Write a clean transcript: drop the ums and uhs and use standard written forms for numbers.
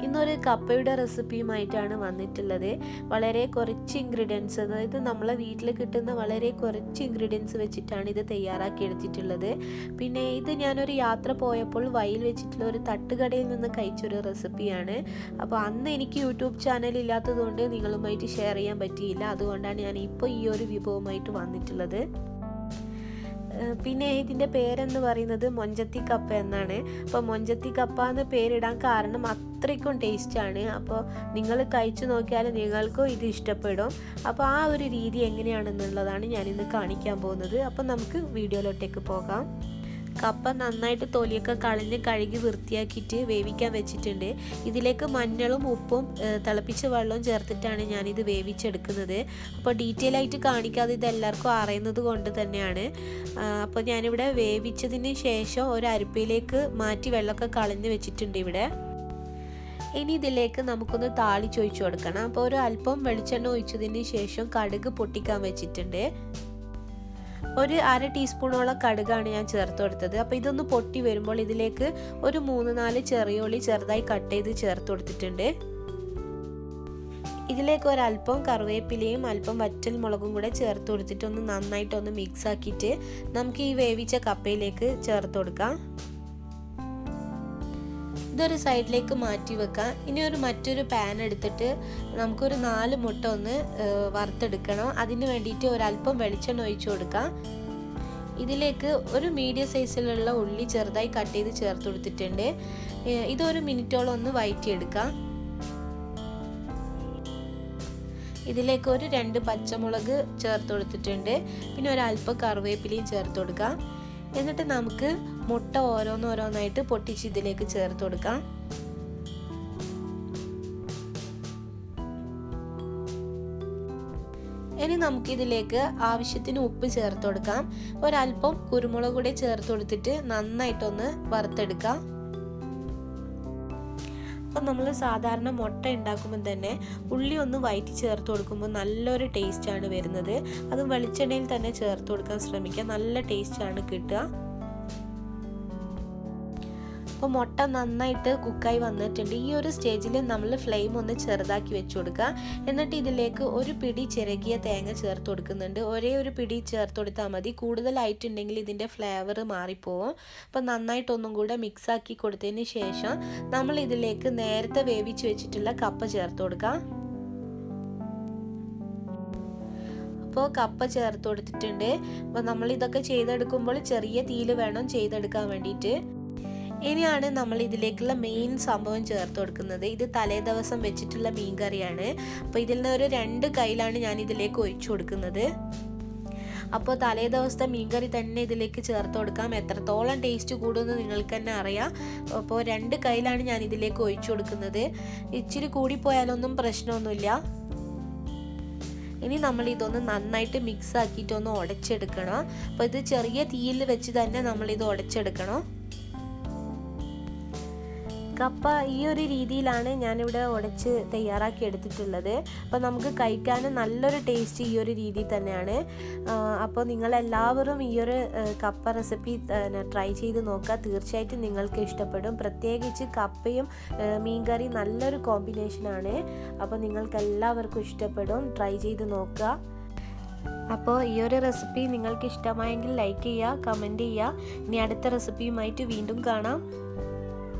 ഇന്നൊരു കപ്പയുടെ റെസിപ്പിയുമായിട്ടാണ് വന്നിട്ടുള്ളത്. വളരെ കുറച്ച് ഇൻഗ്രീഡിയൻസ്, അതായത് നമ്മളെ വീട്ടിൽ കിട്ടുന്ന വളരെ കുറച്ച് ഇൻഗ്രീഡിയൻസ് വെച്ചിട്ടാണ് ഇത് തയ്യാറാക്കി എടുത്തിട്ടുള്ളത്. പിന്നെ ഇത് ഞാനൊരു യാത്ര പോയപ്പോൾ വഴിയിൽ വെച്ചിട്ടുള്ള ഒരു തട്ടുകടയിൽ നിന്ന് കഴിച്ചൊരു റെസിപ്പിയാണ്. അപ്പോൾ അന്ന് എനിക്ക് യൂട്യൂബ് ചാനൽ ഇല്ലാത്തതുകൊണ്ട് നിങ്ങളുമായിട്ട് ഷെയർ ചെയ്യാൻ പറ്റിയില്ല. അതുകൊണ്ടാണ് ഞാൻ ഇപ്പോൾ ഈ ഒരു വിഭവമായിട്ട് വന്നിട്ടുള്ളത്. പിന്നെ ഇതിൻ്റെ പേരെന്ന് പറയുന്നത് മൊഞ്ചത്തി കപ്പ എന്നാണ്. അപ്പോൾ മൊഞ്ചത്തി കപ്പ എന്ന് പേരിടാൻ കാരണം അത്രയ്ക്കും ടേസ്റ്റാണ്. അപ്പോൾ നിങ്ങൾ കഴിച്ചു നോക്കിയാൽ നിങ്ങൾക്കും ഇത് ഇഷ്ടപ്പെടും. അപ്പോൾ ആ ഒരു രീതി എങ്ങനെയാണെന്നുള്ളതാണ് ഞാനിന്ന് കാണിക്കാൻ പോകുന്നത്. അപ്പോൾ നമുക്ക് വീഡിയോയിലോട്ടേക്ക് പോകാം. കപ്പ നന്നായിട്ട് തൊലിയൊക്കെ കളഞ്ഞ് കഴുകി വൃത്തിയാക്കിയിട്ട് വേവിക്കാൻ വെച്ചിട്ടുണ്ട്. ഇതിലേക്ക് മഞ്ഞളും ഉപ്പും തിളപ്പിച്ച വെള്ളവും ചേർത്തിട്ടാണ് ഞാനിത് വേവിച്ചെടുക്കുന്നത്. അപ്പോൾ ഡീറ്റെയിൽ ആയിട്ട് കാണിക്കാതെ ഇത് എല്ലാവർക്കും അറിയുന്നത് കൊണ്ട് തന്നെയാണ്. അപ്പോൾ ഞാനിവിടെ വേവിച്ചതിന് ശേഷം ഒരു അരിപ്പയിലേക്ക് മാറ്റി വെള്ളമൊക്കെ കളഞ്ഞ് വെച്ചിട്ടുണ്ട് ഇവിടെ. ഇനി ഇതിലേക്ക് നമുക്കൊന്ന് താളിച്ചൊഴിച്ച് കൊടുക്കണം. അപ്പോൾ ഒരു അല്പം വെളിച്ചെണ്ണ ഒഴിച്ചതിന് ശേഷം കടുക് പൊട്ടിക്കാൻ വെച്ചിട്ടുണ്ട്. ഒരു 1/2 ടീസ്പൂണോളം കടുകാണ് ഞാൻ ചേർത്ത് കൊടുത്തത്. അപ്പോൾ ഇതൊന്ന് പൊട്ടി വരുമ്പോൾ ഇതിലേക്ക് ഒരു 3-4 ചെറിയ ഉള്ളി ചെറുതായി കട്ട് ചെയ്ത് ചേർത്ത് കൊടുത്തിട്ടുണ്ട്. ഇതിലേക്ക് ഒരല്പം കറിവേപ്പിലയും അല്പം വറ്റൽ മുളകും കൂടെ ചേർത്ത് കൊടുത്തിട്ട് ഒന്ന് നന്നായിട്ടൊന്ന് മിക്സ് ആക്കിയിട്ട് നമുക്ക് ഈ വേവിച്ച കപ്പയിലേക്ക് ചേർത്ത് കൊടുക്കാം. ഇതൊരു സൈഡിലേക്ക് മാറ്റി വെക്കാം. ഇനി മറ്റൊരു പാൻ എടുത്തിട്ട് നമുക്കൊരു 4 മുട്ട ഒന്ന് വറുത്തെടുക്കണം. അതിന് വേണ്ടിയിട്ട് ഒരല്പം വെളിച്ചെണ്ണ ഒഴിച്ചു കൊടുക്കാം. ഇതിലേക്ക് ഒരു മീഡിയം സൈസിലുള്ള ഉള്ളി ചെറുതായി കട്ട് ചെയ്ത് ചേർത്ത് കൊടുത്തിട്ടുണ്ട്. ഇതൊരു മിനിറ്റോളം ഒന്ന് വഴറ്റിയെടുക്കാം. ഇതിലേക്ക് ഒരു 2 പച്ചമുളക് ചേർത്ത് കൊടുത്തിട്ടുണ്ട്. പിന്നെ ഒരല്പം കറിവേപ്പിലയും ചേർത്ത് കൊടുക്കാം. എന്നിട്ട് നമുക്ക് മുട്ട ഓരോന്നോരോന്നായിട്ട് പൊട്ടിച്ച് ഇതിലേക്ക് ചേർത്ത് കൊടുക്കാം. ഇനി നമുക്കിതിലേക്ക് ആവശ്യത്തിന് ഉപ്പ് ചേർത്ത് കൊടുക്കാം. ഒരല്പം കുരുമുളക് കൂടി ചേർത്ത് കൊടുത്തിട്ട് നന്നായിട്ടൊന്ന് വറുത്തെടുക്കാം. അപ്പം നമ്മൾ സാധാരണ മുട്ട ഉണ്ടാക്കുമ്പോൾ തന്നെ ഉള്ളി ഒന്ന് വഴറ്റി ചേർത്ത് കൊടുക്കുമ്പോൾ നല്ലൊരു ടേസ്റ്റാണ് വരുന്നത്. അതും വെളിച്ചെണ്ണയിൽ തന്നെ ചേർത്ത് കൊടുക്കാൻ ശ്രമിക്കുക, നല്ല ടേസ്റ്റാണ് കിട്ടുക. അപ്പോൾ മുട്ട നന്നായിട്ട് കുക്കായി വന്നിട്ടുണ്ട്. ഈ ഒരു സ്റ്റേജിൽ നമ്മൾ ഫ്ലെയിം ഒന്ന് ചെറുതാക്കി വെച്ച് കൊടുക്കുക. എന്നിട്ട് ഇതിലേക്ക് ഒരു പിടി ചിരകിയ തേങ്ങ ചേർത്ത് കൊടുക്കുന്നുണ്ട്. ഒരേ ഒരു പിടി ചേർത്ത് കൊടുത്താൽ മതി. കൂടുതലായിട്ടുണ്ടെങ്കിൽ ഇതിൻ്റെ ഫ്ലേവർ മാറിപ്പോവും. അപ്പോൾ നന്നായിട്ടൊന്നും കൂടെ മിക്സാക്കി കൊടുത്തതിന് ശേഷം നമ്മൾ ഇതിലേക്ക് നേരത്തെ വേവിച്ച് വെച്ചിട്ടുള്ള കപ്പ ചേർത്ത് കൊടുക്കാം. അപ്പോൾ കപ്പ ചേർത്ത് കൊടുത്തിട്ടുണ്ട്. അപ്പോൾ നമ്മൾ ഇതൊക്കെ ചെയ്തെടുക്കുമ്പോൾ ചെറിയ തീയിൽ വേണം ചെയ്തെടുക്കാൻ വേണ്ടിയിട്ട്. ഇനിയാണ് നമ്മൾ ഇതിലേക്കുള്ള മെയിൻ സംഭവം ചേർത്ത് കൊടുക്കുന്നത്. ഇത് തലേ ദിവസം വെച്ചിട്ടുള്ള മീൻ കറിയാണ്. അപ്പോൾ ഇതിൽ നിന്ന് ഒരു 2 കൈയിലാണ് ഞാൻ ഇതിലേക്ക് ഒഴിച്ചു കൊടുക്കുന്നത്. അപ്പോൾ തലേ ദിവസത്തെ മീൻകറി തന്നെ ഇതിലേക്ക് ചേർത്ത് കൊടുക്കാം. എത്രത്തോളം ടേസ്റ്റ് കൂടുമെന്ന് നിങ്ങൾക്ക് തന്നെ അറിയാം. അപ്പോൾ 2 കൈയിലാണ് ഞാൻ ഇതിലേക്ക് ഒഴിച്ചു കൊടുക്കുന്നത്. ഇച്ചിരി കൂടിപ്പോയാലൊന്നും പ്രശ്നമൊന്നുമില്ല. ഇനി നമ്മൾ ഇതൊന്ന് നന്നായിട്ട് മിക്സ് ആക്കിയിട്ടൊന്ന് ഉടച്ചെടുക്കണം. അപ്പോൾ ഇത് ചെറിയ തീയിൽ വെച്ച് തന്നെ നമ്മളിത് ഉടച്ചെടുക്കണം. കപ്പ ഈ ഒരു രീതിയിലാണ് ഞാനിവിടെ ഉടച്ച് തയ്യാറാക്കി എടുത്തിട്ടുള്ളത്. അപ്പോൾ നമുക്ക് കഴിക്കാനും നല്ലൊരു ടേസ്റ്റ് ഈ ഒരു രീതിയിൽ തന്നെയാണ്. അപ്പോൾ നിങ്ങളെല്ലാവരും ഈ ഒരു കപ്പ റെസിപ്പി ട്രൈ ചെയ്ത് നോക്കുക. തീർച്ചയായിട്ടും നിങ്ങൾക്ക് ഇഷ്ടപ്പെടും. പ്രത്യേകിച്ച് കപ്പയും മീൻകറി നല്ലൊരു കോമ്പിനേഷനാണ്. അപ്പോൾ നിങ്ങൾക്ക് എല്ലാവർക്കും ഇഷ്ടപ്പെടും. ട്രൈ ചെയ്ത് നോക്കുക. അപ്പോൾ ഈ ഒരു റെസിപ്പി നിങ്ങൾക്ക് ഇഷ്ടമായെങ്കിൽ ലൈക്ക് ചെയ്യുക, കമൻറ്റ് ചെയ്യുക. ഇനി അടുത്ത റെസിപ്പിയുമായിട്ട് വീണ്ടും കാണാം.